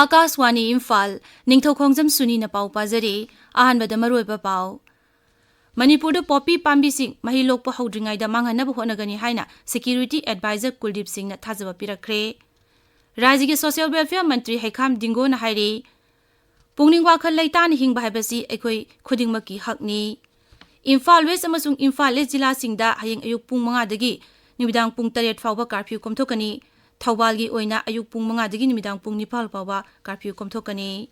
Akaswani Imphal, Ningthoukhongjam Suni na pau pazari, ahanbada maruiba pau. Manipur poppy pambi sing mahilokpa hodringai da manghanaba honagani haina security advisor Kuldip Singh na thajaba pirakre. Raji ke social welfare mantri Hekam Dingo na hairi. Pungning wakhal laitani hingba haibasi ekoi khudingmaki hakni. Imphal West amasung Imphal East jila singda hayeng ayuk pung manga dagi nimidang pung 8 fawba curfew komthokani. Thawbalgi oina ayuk pung manga dagi nimidang pung 9 fawba curfew komthokani.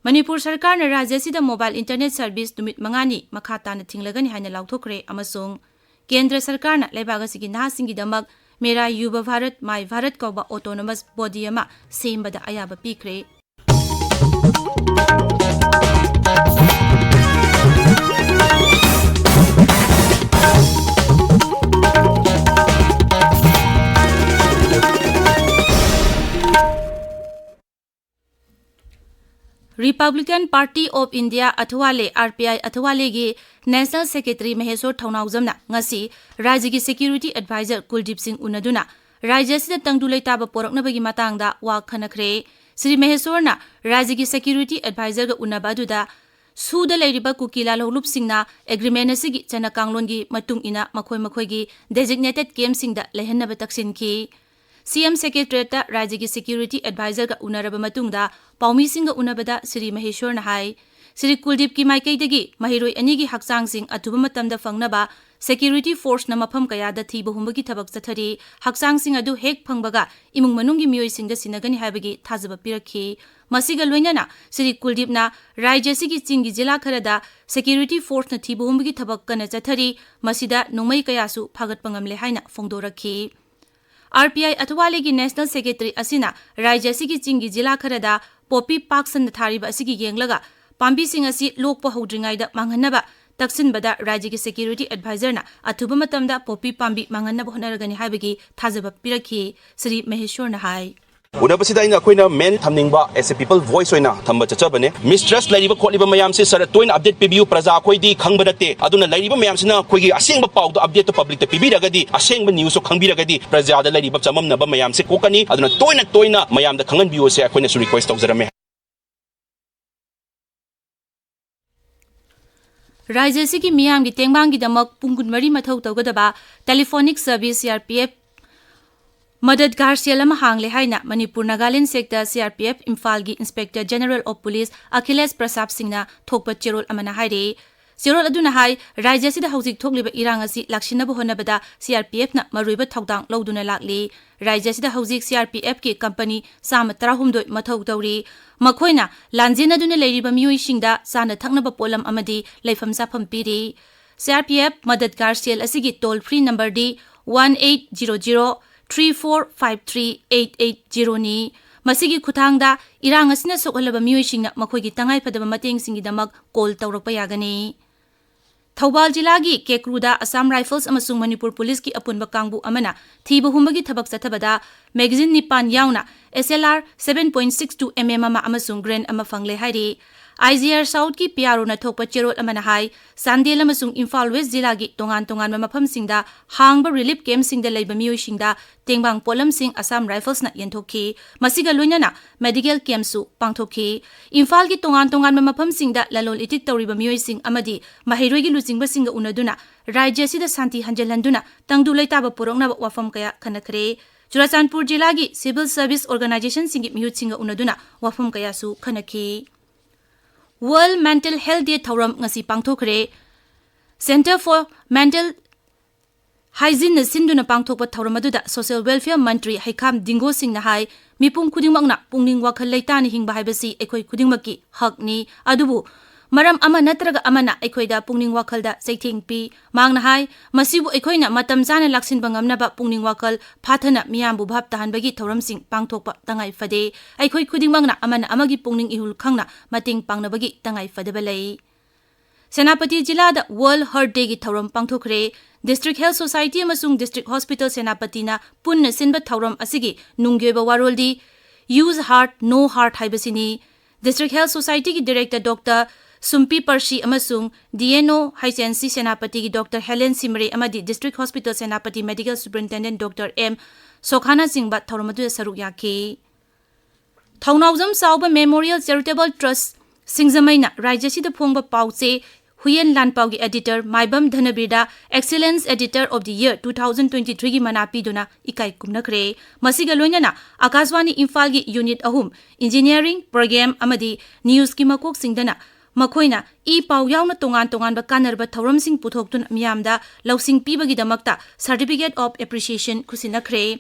Manipur Sarkar na Rajya sida mobile internet service numit mangani makhata na thinglagani haina lauthokre amasung Kendra Sarkar na Lebaga sigi nahasingi damak Mera Yuba Bharat Mai Bharat kauba autonomous body ama sembada ayaba pikre. Republican Party of India Athwale RPI Athwale gi National Secretary Maheswar Thaunaujamna ngasi Rajya gi Security Advisor Kuldip Singh unaduna Rajya sida tangdulai taba poraknabagi matangda wa khanakre Sri Maheswar na Rajya gi Security Advisor ga unabaduda suda lairiba kukila lolup singna agreement asigi chana kanglon gi matung ina makhoi gi designated camp singda lehenna bataksin ki CM Secretariat Rajya gi Security Advisor ga unaraba matungda Paumi Singh ga unabada Sri Maheshwar na hai Sri Kuldip ki maikai dagi mahiroi ani gi haksang sing athuba matamda fangnaba security force na mafam kaya da thiba humbagi thabak chathari haksang sing adu hek phangbaga imung manungi miyoi singda sinagani haibagi thajaba pirakhi masiga loinana Sri Kuldip na Rajya sigi chingi jila kharada security force na thiba humbagi thabak kana chathari masida nongmai kaya su phagat pangamle haina phongdorakhi RPI Athwale gi National Secretary asina Rajya sigi chingi jila kharada poppy park san thariba asigi yenglaga pambi sing asi lokpa hodringai da manghanaba taksinbada Rajya gi Security Advisor na athuba matamda poppy pambi manghanaba honaragani haibagi thajaba pirakhi Sri Maheshwar na hai Unabasida ina koina men thamningba as a people voice oina thamba chachabane mistrust laiba kholiba mayam se sar toin update pibiu praja khoi di khangbadate aduna laiba mayam sina khoigi asengba paw do update to public to pibiragadi asengba news so khangbiragadi praja da laiba chamam na ba mayam se kokani aduna toina mayam da khangan biu se akoina su request tawjarame Rajya sigi miyam gi tengbang gi damak pungun mari mathau tawgadaba telephonic service CRPF Madadgar Sialama Hangle Haina Manipur Nagaland Sector CRPF Imphal gi Inspector General of Police Achilles Prasap Singh na thokpa cherol amana haire cherol aduna hai Rajya sida hojik thokliba irang asi lakshinabu honabada CRPF na maruiba thaudang loduna lakli Rajya sida hojik CRPF ki company sam 13 mathau tawri makhoina lanjena duna leiriba miyoi singda sana thaknaba polam amadi leifam safam piri CRPF Madadgar Sial asigi toll free number di 1800 345388 ni masigi kuthangda irang asina sokolaba miyoi singna makhoigi tangai phadaba mateng singi damak call tawrakpa yagani Thawbal jila gi Kekruda Assam Rifles amasung Manipur Police ki apunba kangbu amana thiba humbagi thabak chathabada magazine nipan yauna SLR 7.62 mm ama amasung grain ama fangle hairi IGR South ki PRO na thokpa cherol amana hai Sandel amasung Imphal West jila gi tongan mafam singda hangba relief camp singda leiba miyoi singda tengbang polam sing Assam Rifles na yentokhi masiga loinana medical camp su pangthokhi Imphal gi tongan mafam singda lalol itik tawriba miyoi sing amadi mahiroi gi luchingba singa unaduna Rajya sida santi hanjalanduna tangdu leitaba porokna wafam kaya khanakre Churachandpur jila gi Civil Service Organization singi miyut singa unaduna wafam kaya su khanakhi World Mental Health Day Thauram ngasi pangthokre Center for Mental Hygiene na sinduna pangthokpa thauram aduda Social Welfare Mantri Hekam Dingo Singh na hai mipum khudingmakna pungning wakhal leitani hingba haibasi ekhoi khudingmaki hakni adubu maram ama natraga amana ekhoida pungning wakhalda seithing pi mangna hai masibu ekhoina matam jana laksin bangamna ba pungning wakal phathana miyambu bhab tahanbagi thoram sing pangthokpa tangai fade ekhoi khudingmangna amana amagi pungning ihul khangna mating pangnabagi tangai fadeba lei Senapati jila da World Heart Day gi thoram pangthokre District Health Society amasung District Hospital Senapati na punna sinba thoram asigi nunggyoba waroldi Use Heart No Heart haibasini District Health Society ki Director Dr. Sumpi Parshi amasung DNO HNC Senapati ki Dr. Helen Simre amadi District Hospital Senapati Medical Superintendent Dr. M Sokhana Singh ba thauramadu saruk yakhe Thongnawjam Sauba Memorial Charitable Trust Singzamaina Rajasida Phongba Pauche Huyen Lanpaugi Editor Maibam Dhanabirda Excellence Editor of the Year 2023 gi manapi duna ikai kumnakre masiga loinana Akashwani Imphal gi Unit Ahum Engineering Program amadi News ki makok singdana makoina pau yauna tongan ba kanarba thoram sing puthok tun miyamda lausing pibagi damakta Certificate of Appreciation kusinakre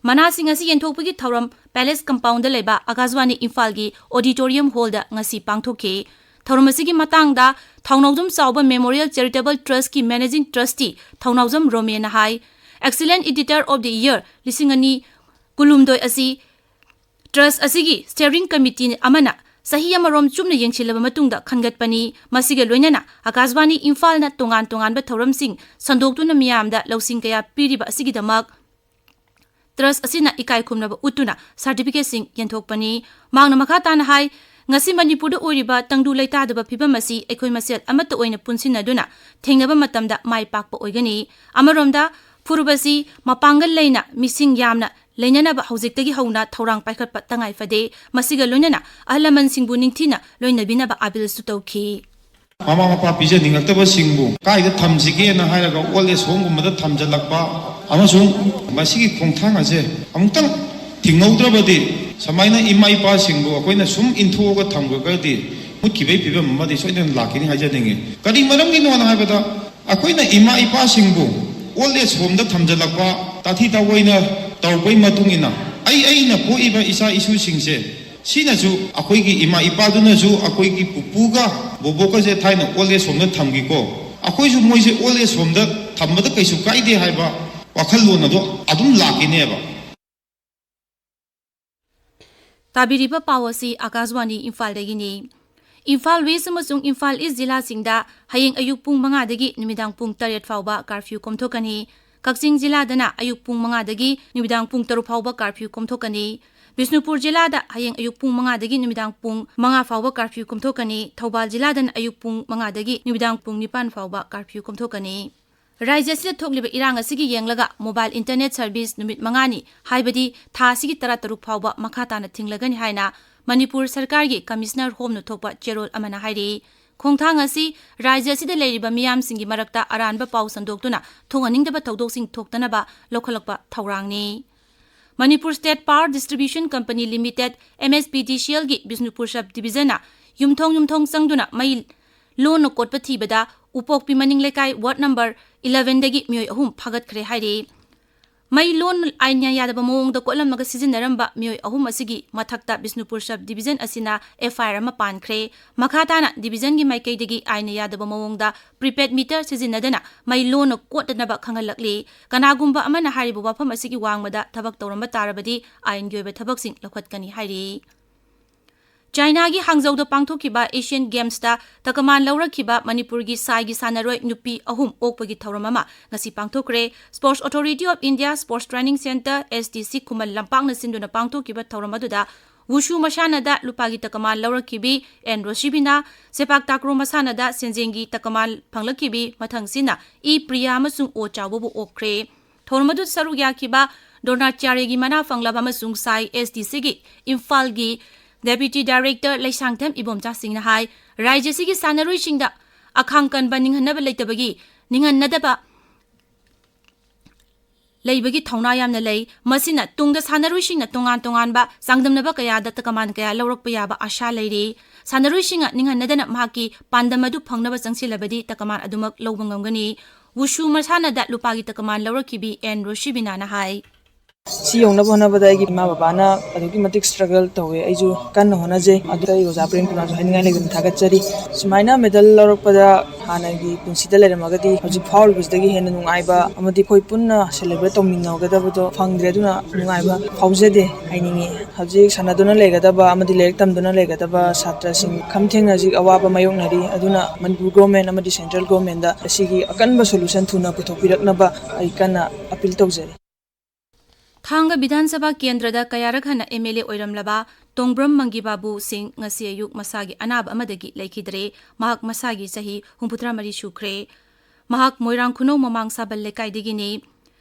Manasing asi yenthokpagi thoram Palace Compound da leba Akashwani Imphal gi Auditorium Hall da ngasi pangthoke thoram asigi matangda Thongnawjam Sauba Memorial Charitable Trust ki Managing Trustee Thongnawjam Romen hai Excellent Editor of the Year lisingani kulumdoi asi Trust asigi Steering Committee amana sahi amarom chumna yengchilaba matungda khangatpani masiga loinana Akashwani Imphal na tongan ba thoram sing sandoktuna miyamda lausing kaya piriba asigi damak Trust asina ikai khumnaba utuna certificate sing yenthokpani mangna makhatana hai ngasi Manipur da oiriba tangdu leita daba phibam asi ekhoi masel amata oina punsinaduna thengnaba matamda mai pakpa oigani amaromda phurubasi mapangal leina mising yamna leinanaba haujiktagi hauna thorang paikhatpa tangai fade masiga loinana ahlaman singbu ningthina loinabinaba abil sutauki Mama mapa pije ningakta singbu kaida thamjige na hairaga old age home gumada thamjalakpa amasung masigi khongthang ase amutang tingnaudrabadi samaina ima ipa singbu akoina sum inthoga thamgagadi mutkibei piba mamadi soidan lakini hajadinge kadi maramgi no na haibada akoina ima ipa singbu old age home da thamjalakpa tathi tawoina tawbai matungina aina poiba isa isu singse Sinaju akoigi ima ipadunaju akoigi pupuga boboka je thaina old age home da thamgiko akoisu moise old age home da thambada kaisu kaide haiba wakhallona do adum lakineba Tabiriba Pawasi Akashwani Imphal dagini Imphal West amasung Imphal East Jilla singda hayeng ayuk pung 5 dagi numidang pung 8 fauba curfew komthokani Kakching Jilla dana ayuk pung 5 dagi numidang pung 3 fauba curfew komthokani Bisnupur Jilla da hayeng ayuk pung 5 dagi numidang pung 5 fauba curfew komthokani Thoubal Jilla dan ayuk pung 5 dagi numidang pung 9 fauba curfew komthokani Rajasida thokliba irang asigi yenglaga mobile internet service numit mangani haibadi tha asigi tara taruk phawba makhata na thinglagani haina Manipur Sarkar gi Commissioner Home no thokpa cherol amana hairi khongthang asi rajasida leiriba miyam singi marakta aranba pau sandoktuna thonganingdaba tawdok sing thoktanaba lokhalakpa thawrangni Manipur State Power Distribution Company Limited MSPDCL gi Bisnupur Sub Division na yumthong sangduna mai loan no kotpa thibada Upokpi Maning Lekai Ward number 11 dagi mioi ahum phagat khre hairi mai loan ainya yadaba mong da kolam maga sizinaramba mioi ahum asigi mathakta Bisnupur Sub Division asina FIR ma pan khre makhata na division gi mai kai dagi ainya yadaba mong da prepaid meter sizinadana mai loan no kotnaba khangalakli kanagumba amana haribu wafam asigi wangmada thabak tawramba tarabadi ain gyoiba thabak sing lakhatkani hairi China gi Hangzhou da pangthokiba Asian Games ta takaman laurakhiba Manipur gi sai gi sanaroi nupi ahum okpagi thauramama ngasi pangthokre Sports Authority of India Sports Training Center STC Kumal Lampang na sinduna pangthokiba thauramadu wushu masana da lupagi takaman laurakhibi en Roshibina sepak takraw masana da senjengi takaman phanglakhibi mathangsina Priya amasung o chawbu okre thauramadu sarugya khiba Donachare gi mana phanglaba amasung sai STC gi Imphal gi Deputy Director Laisangthem Ibomcha Singna hai Rajasigi Sanarui Singda Akhangkan Baning Hanaba Laitabagi Ningan Nadaba Laibagi Tona Yamna Lay Masina Tungda Sanarui Singna Tongan ba Sangdam Naba Kaya Datakaman Kaya Lorok Payaba Asha Lady Sanarui Singa Ningan Nadana Maki Pandamadu Pangnaba Sangsilabadi Takaman Adumak Lobangangani Wushu Masana Dat Lupagi Takaman Lorokibi and Roshibina hai Si yong na bona bada gi ma baba na adugi matik struggle tawe aiju kan hona je adu ai oja print na hain ngai legum thagat chari sumaina medal lorok pada hana gi punsida lere magadi hoji faul busdagi hen nungai ba amadi koi punna celebrate toming na gada bodo phangdre duna nungai ba faujade ainingi hoji sanaduna legada ba amadi lek tamduna legada ba satra sing khamtheng naji awaba mayong nari aduna Manipur government amadi central government da asigi akanba solution thuna puthokpirakna ba ai kana appeal tawjari Thanga Bidhan Sabha Kendra da Kayarak Hana MLA Oiramlaba Tongbram Mangi Babu Singh ngasi ayuk masagi anab amadagi laikidre mahak masagi sahi humputra mari shukre mahak Moirang Khuno mamang sabal lekai digini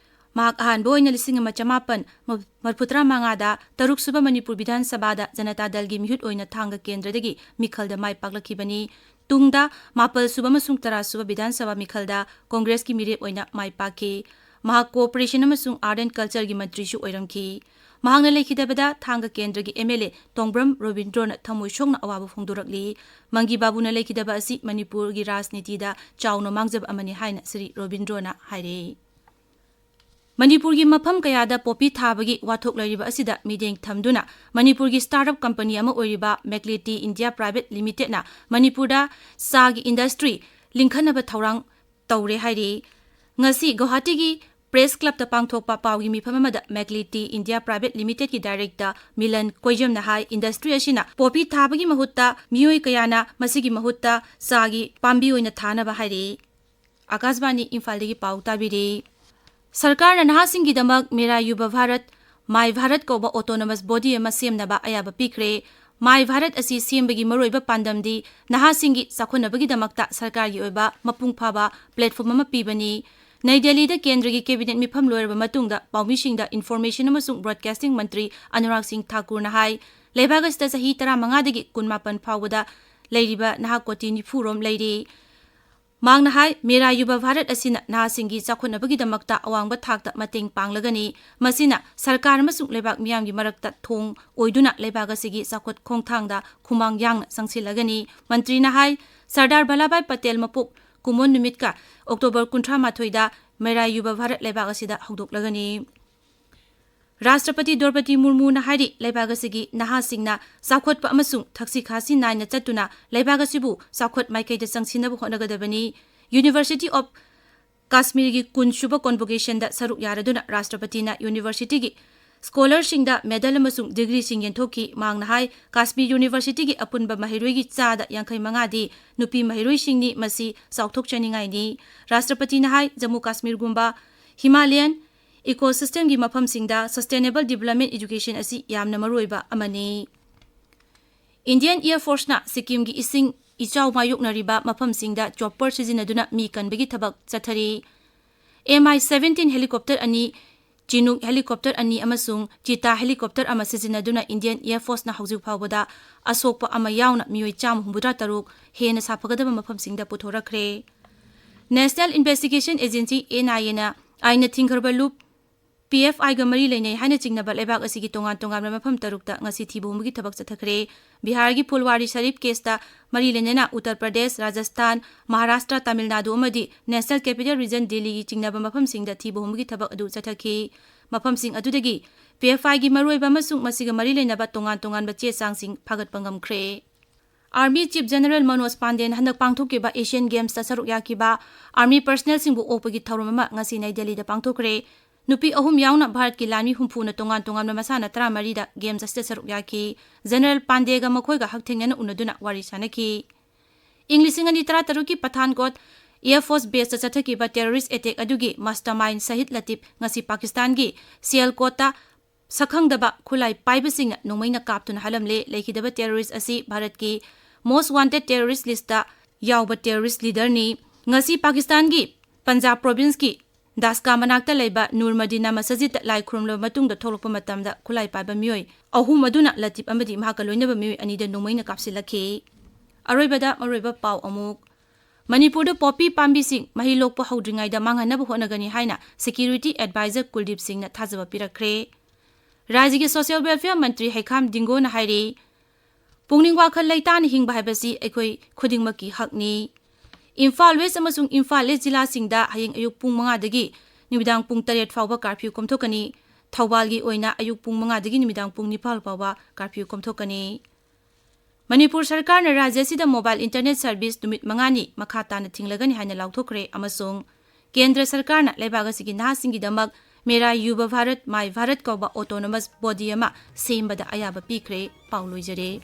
ꯃꯍꯥꯛ ꯑꯍꯥꯟꯕ ꯑꯣꯏꯅ 1985ꯗ 6ꯁꯨꯕ ꯃꯅꯤꯄꯨꯔ ꯕꯤꯙꯥꯟ ꯁꯚꯥꯗ ꯖꯅꯇꯥ ꯗꯜꯒꯤ ꯃꯤꯍꯨꯠ ꯑꯣꯏꯅ ꯊꯥꯡꯒ ꯀꯦꯟꯗ꯭ꯔꯗꯒꯤ ꯃꯤꯈꯜꯗ ꯃꯥꯏ ꯄꯥꯛꯂꯛꯈꯤꯕꯅꯤ꯫ ꯇꯨꯡꯗ 7ꯁꯨꯕ ꯑꯃꯁꯨꯡ 10ꯁꯨꯕ ꯕꯤꯙꯥꯟ ꯁꯚꯥ ꯃꯤꯈꯜꯗ ꯀꯣꯡꯒ꯭ꯔꯦꯁꯀꯤ ꯃꯤꯔꯦꯞ ꯑꯣꯏꯅ ꯃꯥꯏ ꯄꯥꯛꯈꯤ꯫ ꯃꯍꯥꯛ ꯀꯣꯑꯣꯄꯔꯦꯁꯟ ꯑꯃꯁꯨꯡ ꯑꯥꯔꯠ ꯑꯦꯟड ꯀꯜꯆꯔꯒꯤ ꯃꯟꯇ꯭ꯔꯤꯁꯨ ꯑꯣꯏꯔꯝꯈꯤ꯫ ꯃꯍꯥꯛꯅ ꯂꯩꯈꯤꯗꯕꯗ ꯊꯥꯡꯒ ꯀꯦꯟꯗ꯭ꯔꯒꯤ MLA ꯇꯣꯡꯕ꯭ꯔꯝ ꯔꯣꯕꯤꯟꯗ꯭ꯔꯣꯅ ꯊꯃꯣꯏ ꯁꯣꯛꯅ ꯑꯋꯥꯕ ꯐꯣꯡꯗꯣꯔꯛꯂꯤ꯫ ꯃꯪꯒꯤ ꯕꯥꯕꯨꯅ ꯂꯩꯈꯤꯗꯕ ꯑꯁꯤ ꯃꯅꯤꯄꯨꯔꯒꯤ ꯔꯥꯖꯅꯤꯇꯤꯗ ꯆꯥꯎꯅ ꯃꯥꯡꯖꯕ ꯑꯃꯅꯤ ꯍꯥꯏꯅ ꯁ꯭ꯔꯤ ꯔꯣꯕꯤꯟꯗ꯭ꯔꯣꯅ ꯍꯥꯏꯔꯦ꯫ ꯃꯅꯤꯄꯨꯔꯒꯤ ꯃꯐꯝ ꯀꯌꯥꯗ ꯄꯣꯄꯤ ꯊꯥꯕꯒꯤ ꯋꯥꯊꯣꯛ ꯂꯩꯔꯤꯕ ꯑꯁꯤꯗ ꯃꯤꯠꯌꯦꯡ ꯊꯝꯗꯨꯅ ꯃꯅꯤꯄꯨꯔꯒꯤ ꯁ꯭ꯇꯥꯔꯠꯑꯞ ꯀꯝꯄꯅꯤ ꯑꯃ ꯑꯣꯏꯔꯤꯕ ꯃꯦꯛꯂꯤꯇꯤ ꯏꯟꯗꯤꯌꯥ ꯄ꯭ꯔꯥꯏꯚꯦꯠ ꯂꯤꯃꯤꯇꯦꯗꯅ ꯃꯅꯤꯄꯨꯔꯗ ꯆꯥꯒꯤ ꯏꯟꯗꯁꯇ꯭ꯔꯤ ꯂꯤꯡꯈꯠꯅꯕ ꯊꯧꯔꯥꯡ ꯇꯧꯔꯦ ꯍꯥꯏꯔꯤ꯫ ꯉꯁꯤ ꯒꯧꯍꯥꯇꯤꯒꯤ ꯄ꯭ꯔꯦꯁ ꯀ꯭ꯂꯕꯇ ꯄꯥꯡꯊꯣꯛꯄ ꯄꯥꯎꯒꯤ ꯃꯤꯐꯝ ꯑꯃꯗ ꯃꯦꯛꯂꯤꯇꯤ ꯏꯟꯗꯤꯌꯥ ꯄ꯭ꯔꯥꯏꯚꯦꯠ ꯂꯤꯃꯤꯇꯦꯗꯀꯤ ꯗꯥꯏꯔꯦꯛꯇꯔ ꯃꯤꯂꯟ ꯀꯣꯏꯖꯝꯅ ꯍꯥꯏ ꯏꯟꯗꯁꯇ꯭ꯔꯤ ꯑꯁꯤꯅ ꯄꯣꯄꯤ ꯊꯥꯕꯒꯤ ꯃꯍꯨꯠꯇ ꯃꯤꯑꯣꯏ ꯀꯌꯥꯅ ꯃꯁꯤꯒꯤ ꯃꯍꯨꯠꯇ ꯆꯥꯒꯤ ꯄꯥꯝꯕꯤ ꯑꯣꯏꯅ ꯊꯥꯅꯕ ꯍꯥꯏꯔꯤ꯫ ꯑꯀꯥꯁꯕꯥꯅꯤ ꯏꯝꯐꯥꯜꯗꯒꯤ ꯄꯥꯎ ꯇꯥꯕꯤꯔꯤ꯫ ꯁꯔꯀꯥꯔꯅ ꯅꯍꯥꯁꯤꯡꯒꯤꯗꯃꯛ ꯃꯦꯔꯥ ꯌꯨꯕ ꯚꯥꯔꯠ ꯃꯥꯏ ꯚꯥꯔꯠ ꯀꯧꯕ ꯑꯣꯇꯣꯅꯣꯃꯁ ꯕꯣꯗꯤ ꯑꯃ ꯁꯦꯝꯅꯕ ꯑꯌꯥꯕ ꯄꯤꯈ꯭ꯔꯦ꯫ ꯃꯥꯏ ꯚꯥꯔꯠ ꯑꯁꯤ ꯁꯦꯝꯕꯒꯤ ꯃꯔꯨꯑꯣꯏꯕ ꯄꯥꯟꯗꯝꯗꯤ ꯅꯍꯥꯁꯤꯡꯒꯤ ꯆꯥꯎꯈꯠꯅꯕꯒꯤꯗꯃꯛꯇ ꯁꯔꯀꯥꯔꯒꯤ ꯑꯣꯏꯕ ꯃꯄꯨꯡ ꯐꯥꯕ ꯄ꯭ꯂꯦꯠꯐꯣꯔꯝ ꯑꯃ ꯄꯤꯕꯅꯤ꯫ ꯅꯩ ꯗꯦꯜꯂꯤꯗ ꯀꯦꯟꯗ꯭ꯔꯒꯤ ꯀꯦꯕꯤꯅꯦꯠ ꯃꯤꯐꯝ ꯂꯣꯏꯔꯕ ꯃꯇꯨꯡꯗ ꯄꯥꯎꯃꯤꯁꯤꯡꯗ ꯏꯟꯐꯣꯔꯃꯦꯁꯟ ꯑꯃꯁꯨꯡ ꯕ꯭ꯔꯣꯗꯀꯥꯁꯇꯤꯡ ꯃꯟꯇ꯭ꯔꯤ ꯑꯅꯨꯔꯥꯒ ꯁꯤꯡ ꯊꯥꯀꯨꯔꯅ ꯍꯥꯏ ꯂꯩꯕꯥꯛ ꯑꯁꯤꯗ ꯆꯍꯤ 15ꯗꯒꯤ 18 ꯐꯥꯎꯕꯗ ꯂꯩꯔꯤꯕ ꯅꯍꯥ ꯀꯣꯇꯤ 90 ꯔꯣꯝ ꯂꯩꯔꯤ꯫ ꯃꯍꯥꯛꯅ ꯍꯥꯏ ꯃꯦꯔꯥ ꯌꯨꯕ ꯚꯥꯔꯠ ꯑꯁꯤꯅ ꯅꯍꯥꯁꯤꯡꯒꯤ ꯆꯥꯎꯈꯠꯅꯕꯒꯤꯗꯃꯛꯇ ꯑꯋꯥꯡꯕ ꯊꯥꯛꯇ ꯃꯇꯦꯡ ꯄꯥꯡꯂꯒꯅꯤ꯫ ꯃꯁꯤꯅ ꯁꯔꯀꯥꯔ ꯑꯃꯁꯨꯡ ꯂꯩꯕꯥꯛ ꯃꯤꯌꯥꯝꯒꯤ ꯃꯔꯛꯇ ꯊꯣꯡ ꯑꯣꯏꯗꯨꯅ ꯂꯩꯕꯥꯛ ꯑꯁꯤꯒꯤ ꯆꯥꯎꯈꯠ ꯈꯣꯡꯊꯥꯡꯗ ꯈꯨꯃꯥꯡ ꯌꯥꯡꯅ ꯆꯪꯁꯤꯜꯂꯒꯅꯤ꯫ ꯃꯟꯇ꯭ꯔꯤꯅ ꯍꯥꯏ ꯁꯔꯗꯥꯔ ꯚꯜꯂꯚꯚꯥꯏ ꯄꯇꯦꯜ ꯃꯄꯣꯛ ꯀꯨꯝꯑꯣꯟ ꯅꯨꯃꯤꯠꯀ ꯑꯣꯛꯇꯣꯕꯔ 38ꯗ ꯃꯦꯔꯥ ꯌꯨꯕ ꯚꯥꯔꯠ ꯂꯩꯕꯥꯛ ꯑꯁꯤꯗ ꯍꯧꯗꯣꯛꯂꯒꯅꯤ꯫ ꯔꯥꯁꯇ꯭ꯔꯄꯇꯤ ꯗ꯭ꯔꯧꯄꯗꯤ ꯃꯨꯔꯃꯨꯅ ꯍꯥꯏꯔꯤ ꯂꯩꯕꯥꯛ ꯑꯁꯤꯒꯤ ꯅꯍꯥꯁꯤꯡꯅ ꯆꯥꯎꯈꯠꯄ ꯑꯃꯁꯨꯡ ꯊꯛꯁꯤ ꯈꯥꯁꯤ ꯅꯥꯏꯅ ꯆꯠꯇꯨꯅ ꯂꯩꯕꯥꯛ ꯑꯁꯤꯕꯨ ꯆꯥꯎꯈꯠ ꯃꯥꯏꯀꯩꯗ ꯆꯪꯁꯤꯟꯅꯕ ꯍꯣꯠꯅꯒꯗꯕꯅꯤ꯫ ꯌꯨꯅꯤꯚꯔꯁꯤꯇꯤ ꯑꯣꯐ ꯀꯥꯁꯃꯤꯔꯒꯤ 10ꯁꯨꯕ ꯀꯣꯟꯚꯣꯀꯦꯁꯟꯗ ꯁꯔꯨꯛ ꯌꯥꯔꯗꯨꯅ ꯔꯥꯁꯇ꯭ꯔꯄꯇꯤꯅ ꯌꯨꯅꯤꯚꯔꯁꯤꯇꯤꯒꯤ ꯁ꯭ꯀꯣꯂꯔꯁꯤꯡꯗ ꯃꯦꯗꯜ ꯑꯃꯁꯨꯡ ꯗꯤꯒ꯭ꯔꯤꯁꯤꯡ ꯌꯦꯟꯊꯣꯛꯈꯤ꯫ ꯃꯍꯥꯛꯅ ꯍꯥꯏ ꯀꯥꯁꯃꯤꯔ ꯌꯨꯅꯤꯚꯔꯁꯤꯇꯤꯒꯤ ꯑꯄꯨꯟꯕ ꯃꯍꯩꯔꯣꯏꯒꯤ ꯆꯥꯗ 85ꯗꯤ ꯅꯨꯄꯤ ꯃꯍꯩꯔꯣꯏꯁꯤꯡꯅꯤ, ꯃꯁꯤ ꯆꯥꯎꯊꯣꯛꯆꯅꯤꯡꯉꯥꯏꯅꯤ꯫ ꯔꯥꯁꯇ꯭ꯔꯄꯇꯤꯅ ꯍꯥꯏ ꯖꯝꯃꯨ ꯀꯥꯁꯃꯤꯔꯒꯨꯝꯕ ꯍꯤꯃꯥꯂꯌꯟ ꯏꯀꯣꯁꯤꯁꯇꯦꯝꯒꯤ ꯃꯐꯝꯁꯤꯡꯗ ꯁꯁꯇꯦꯅꯦꯕꯜ ꯗꯤꯚꯦꯂꯞꯃꯦꯟꯠ ꯏꯗꯨꯀꯦꯁꯟ ꯑꯁꯤ ꯌꯥꯝꯅ ꯃꯔꯨꯑꯣꯏꯕ ꯑꯃꯅꯤ꯫ ꯏꯟꯗꯤꯌꯟ ꯑꯦꯌꯔ ꯐꯣꯔꯁꯅ ꯁꯤꯛꯀꯤꯝꯒꯤ ꯏꯁꯤꯡ ꯏꯆꯥꯎ ꯃꯥꯌꯣꯛꯅꯔꯤꯕ ꯃꯐꯝꯁꯤꯡꯗ ꯆꯣꯞꯄꯔ ꯁꯤꯖꯤꯟꯅꯗꯨꯅ ꯃꯤ ꯀꯟꯕꯒꯤ ꯊꯕꯛ ꯆꯠꯊꯔꯤ꯫ MI-17 ꯍꯦꯂꯤꯀꯣꯞꯇꯔ 2, ꯆꯤꯅꯨꯛ ꯍꯦꯂꯤꯀꯣꯞꯇꯔ 2 ꯑꯃꯁꯨꯡ ꯆꯤꯇꯥ ꯍꯦꯂꯤꯀꯣꯞꯇꯔ ꯑꯃ ꯁꯤꯖꯤꯟꯅꯗꯨꯅ ꯏꯟꯗꯤꯌꯟ ꯑꯦꯌꯔ ꯐꯣꯔꯁꯅ ꯍꯧꯖꯤꯛ ꯐꯥꯎꯕꯗ ꯑꯁꯣꯛꯄ ꯑꯃ ꯌꯥꯎꯅ ꯃꯤꯑꯣꯏ 163 ꯍꯦꯟꯅ ꯁꯥꯐꯒꯗꯕ ꯃꯐꯝꯁꯤꯡꯗ ꯄꯨꯊꯣꯔꯛꯈ꯭ꯔꯦ꯫ ꯅꯦꯁꯅꯦꯜ ꯏꯟꯚꯦꯁꯇꯤꯒꯦꯁꯟ ꯑꯦꯖꯦꯟꯁꯤ NIA ꯅ ꯑꯥꯏꯟꯅ ꯊꯤꯡꯈ꯭ꯔꯕ ꯂꯨꯞ PFIꯒ ꯃꯔꯤ ꯂꯩꯅꯩ ꯍꯥꯏꯅ ꯆꯤꯡꯅꯕ ꯂꯩꯕꯥꯛ ꯑꯁꯤꯒꯤ ꯇꯣꯉꯥꯟ-ꯇꯣꯉꯥꯟꯕ ꯃꯐꯝ 6ꯇ ꯉꯁꯤ ꯊꯤꯕ ꯍꯨꯝꯕꯒꯤ ꯊꯕꯛ ꯆꯠꯊꯈ꯭ꯔꯦ꯫ ꯕꯤꯍꯥꯔꯒꯤ ꯐꯨꯜꯋꯥꯔꯤ ꯁꯔꯤꯐ ꯀꯦꯁꯇ ꯃꯔꯤ ꯂꯩꯅꯅ ꯎꯠꯇꯔ ꯄ꯭ꯔꯗꯦꯁ, ꯔꯥꯖꯁꯊꯥꯟ, ꯃꯍꯥꯔꯥꯁꯇ꯭ꯔ, ꯇꯥꯃꯤꯜ ꯅꯥꯗꯨ ꯑꯃꯗꯤ ꯅꯦꯁꯅꯦꯜ ꯀꯦꯄꯤꯇꯦꯜ ꯔꯤꯖꯟ ꯗꯤꯜꯂꯤꯒꯤ ꯆꯤꯡꯅꯕ ꯃꯐꯝꯁꯤꯡꯗ ꯊꯤꯕ ꯍꯨꯝꯕꯒꯤ ꯊꯕꯛ ꯑꯗꯨ ꯆꯠꯊꯈꯤ꯫ ꯃꯐꯝꯁꯤꯡ ꯑꯗꯨꯗꯒꯤ PFIꯒꯤ ꯃꯔꯨꯑꯣꯏꯕ ꯑꯃꯁꯨꯡ ꯃꯁꯤꯒ ꯃꯔꯤ ꯂꯩꯅꯕ ꯇꯣꯉꯥꯟ-ꯇꯣꯉꯥꯟꯕ ꯆꯦ-ꯆꯥꯡꯁꯤꯡ ꯐꯥꯒꯠꯄ ꯉꯝꯈ꯭ꯔꯦ꯫ ꯑꯥꯔꯃꯤ ꯆꯤꯐ ꯖꯦꯅꯔꯦꯜ ꯃꯅꯣꯖ ꯄꯥꯟꯗꯦꯅ ꯍꯟꯗꯛ ꯄꯥꯡꯊꯣꯛꯈꯤꯕ ꯑꯦꯁꯤꯌꯥꯟ ꯒꯦꯝꯁꯇ ꯁꯔꯨꯛ ꯌꯥꯈꯤꯕ ꯑꯥꯔꯃꯤ ꯄꯔꯁꯅꯦꯜꯁꯤꯡꯕꯨ ꯑꯣꯛꯄꯒꯤ ꯊꯧꯔꯝ ꯑꯃ ꯉꯁꯤ ꯅꯩ ꯗꯦꯜꯂꯤꯗ ꯄꯥꯡꯊꯣꯛꯈ꯭ꯔꯦ꯫ ꯅꯨꯄꯤ 3 ꯌꯥꯎꯅ ꯚꯥꯔꯠꯀꯤ ꯂꯥꯟꯃꯤ 70ꯅ ꯇꯣꯉꯥꯟ-ꯇꯣꯉꯥꯟꯕ ꯃꯁꯥꯟꯅ 14ꯗ ꯒꯦꯝꯁ ꯑꯁꯤꯗ ꯁꯔꯨꯛ ꯌꯥꯈꯤ꯫ ꯖꯦꯅꯔꯦꯜ ꯄꯥꯟꯗꯦꯒ ꯃꯈꯣꯏꯒ ꯍꯛꯊꯦꯡꯅꯅ ꯎꯅꯗꯨꯅ ꯋꯥꯔꯤ ꯁꯥꯅꯈꯤ꯫ ꯏꯪ 2016ꯀꯤ ꯄꯊꯥꯟꯀꯣꯠ ꯑꯦꯌꯔ ꯐꯣꯔꯁ ꯕꯦꯁꯇ ꯆꯠꯊꯈꯤꯕ ꯇꯦꯔꯣꯔꯤꯁꯠ ꯑꯦꯇꯦꯛ ꯑꯗꯨꯒꯤ ꯃꯥꯁꯇꯔꯃꯥꯏꯟꯗ ꯁꯍꯤꯗ ꯂꯇꯤꯐ ꯉꯁꯤ ꯄꯥꯀꯤꯁꯇꯥꯟꯒꯤ ꯁꯤꯌꯥꯜꯀꯣꯠꯇ ꯁꯛꯈꯪꯗꯕ ꯈꯨꯠꯂꯥꯏ ꯄꯥꯏꯕꯁꯤꯡꯅ ꯅꯣꯡꯃꯩꯅ ꯀꯥꯞꯇꯨꯅ ꯍꯜꯂꯝꯂꯦ꯫ ꯂꯩꯈꯤꯗꯕ ꯇꯦꯔꯣꯔꯤꯁꯠ ꯑꯁꯤ ꯚꯥꯔꯠꯀꯤ ꯃꯣꯁꯠ ꯋꯥꯟꯇꯦꯗ ꯇꯦꯔꯣꯔꯤꯁꯠ ꯂꯤꯁꯇ ꯌꯥꯎꯕ ꯇꯦꯔꯣꯔꯤꯁꯠ ꯂꯤꯗꯔꯅꯤ꯫ ꯉꯁꯤ ꯄꯥꯀꯤꯁꯇꯥꯟꯒꯤ ꯄꯟꯖꯥꯕ ꯄ꯭ꯔꯣꯚꯤꯟꯁꯀꯤ ꯗꯥꯁꯀꯥ ꯃꯅꯥꯛꯇ ꯂꯩꯕ ꯅꯨꯔ ꯃꯗꯤꯅꯥ ꯃꯁꯖꯤꯗꯇ ꯂꯥꯏ ꯈꯨꯔꯨꯝꯂꯕ ꯃꯇꯨꯡꯗ ꯊꯣꯛꯂꯛꯄ ꯃꯇꯝꯗ ꯈꯨꯠꯂꯥꯏ ꯄꯥꯏꯕ ꯃꯤꯑꯣꯏ 3 ꯑꯗꯨꯅ ꯂꯇꯤꯐ ꯑꯃꯗꯤ ꯃꯍꯥꯛꯀ ꯂꯣꯏꯅꯕ ꯃꯤꯑꯣꯏ 2ꯗ ꯅꯣꯡꯃꯩꯅ ꯀꯥꯞꯁꯤꯜꯂꯛꯈꯤ꯫ ꯑꯔꯣꯏꯕꯗ ꯃꯔꯨꯑꯣꯏꯕ ꯄꯥꯎ ꯑꯃꯨꯛ ꯃꯅꯤꯄꯨꯔꯗ ꯄꯣꯄꯤ ꯄꯥꯝꯕꯤꯁꯤꯡ ꯃꯍꯩ ꯂꯣꯛꯄ ꯍꯧꯗ꯭ꯔꯤꯉꯩꯗ ꯃꯥꯡꯍꯟꯅꯕ ꯍꯣꯠꯅꯒꯅꯤ ꯍꯥꯏꯅ ꯁꯦꯀ꯭ꯌꯨꯔꯤꯇꯤ ꯑꯦꯗꯚꯥꯏꯖꯔ ꯀꯨꯜꯗꯤꯞ ꯁꯤꯡꯅ ꯊꯥꯖꯕ ꯄꯤꯔꯛꯈ꯭ꯔꯦ꯫ ꯔꯥꯖ꯭ꯌꯒꯤ ꯁꯣꯁꯤꯌꯦꯜ ꯋꯦꯜꯐꯤꯌꯔ ꯃꯟꯇ꯭ꯔꯤ ꯍꯩꯈꯥꯝ ꯗꯤꯡꯒꯣꯅ ꯍꯥꯏꯔꯤ ꯄꯨꯛꯅꯤꯡ ꯋꯥꯈꯜ ꯂꯩꯇꯥꯅ ꯍꯤꯡꯕ ꯍꯥꯏꯕꯁꯤ ꯑꯩꯈꯣꯏ ꯈꯨꯗꯤꯡꯃꯛꯀꯤ ꯍꯛꯅꯤ꯫ ꯏꯝꯐꯥꯜ ꯋꯦꯁ ꯑꯃꯁꯨꯡ ꯏꯝꯐꯥꯜ ꯏꯁ ꯖꯤꯂꯥꯁꯤꯡꯗ ꯍꯌꯦꯡ ꯑꯌꯨꯛ ꯄꯨꯡ 5ꯗꯒꯤ ꯅꯨꯃꯤꯗꯥꯡ ꯄꯨꯡ 8 ꯐꯥꯎꯕ ꯀꯥꯔꯐ꯭ꯌꯨ ꯀꯣꯝꯊꯣꯛꯀꯅꯤ꯫ ꯊꯧꯕꯥꯜꯒꯤ ꯑꯣꯏꯅ ꯑꯌꯨꯛ ꯄꯨꯡ 5ꯗꯒꯤ ꯅꯨꯃꯤꯗꯥꯡ ꯄꯨꯡ 9 ꯐꯥꯎꯕ ꯀꯥꯔꯐ꯭ꯌꯨ ꯀꯣꯝꯊꯣꯛꯀꯅꯤ꯫ ꯃꯅꯤꯄꯨꯔ ꯁꯔꯀꯥꯔꯅ ꯔꯥꯖ꯭ꯌ ꯑꯁꯤꯗ ꯃꯣꯕꯥꯏꯜ ꯏꯟꯇꯔꯅꯦꯠ ꯁꯔꯚꯤꯁ ꯅꯨꯃꯤꯠ 5ꯅꯤ ꯃꯈꯥ ꯇꯥꯅ ꯊꯤꯡꯂꯒꯅꯤ ꯍꯥꯏꯅ ꯂꯥꯎꯊꯣꯛꯈ꯭ꯔꯦ ꯑꯃꯁꯨꯡ ꯀꯦꯟꯗ꯭ꯔ ꯁꯔꯀꯥꯔꯅ ꯂꯩꯕꯥꯛ ꯑꯁꯤꯒꯤ ꯅꯍꯥꯁꯤꯡꯒꯤꯗꯃꯛ ꯃꯦꯔꯥ ꯌꯨꯕ ꯚꯥꯔꯠ ꯃꯥꯏ ꯚꯥꯔꯠ ꯀꯧꯕ ꯑꯣꯇꯣꯅꯣꯃꯁ ꯕꯣꯗꯤ ꯑꯃ ꯁꯦꯝꯕꯗ ꯑꯌꯥꯕ ꯄꯤꯈ꯭ꯔꯦ꯫ ꯄꯥꯎ ꯂꯣꯏꯖꯔꯦ꯫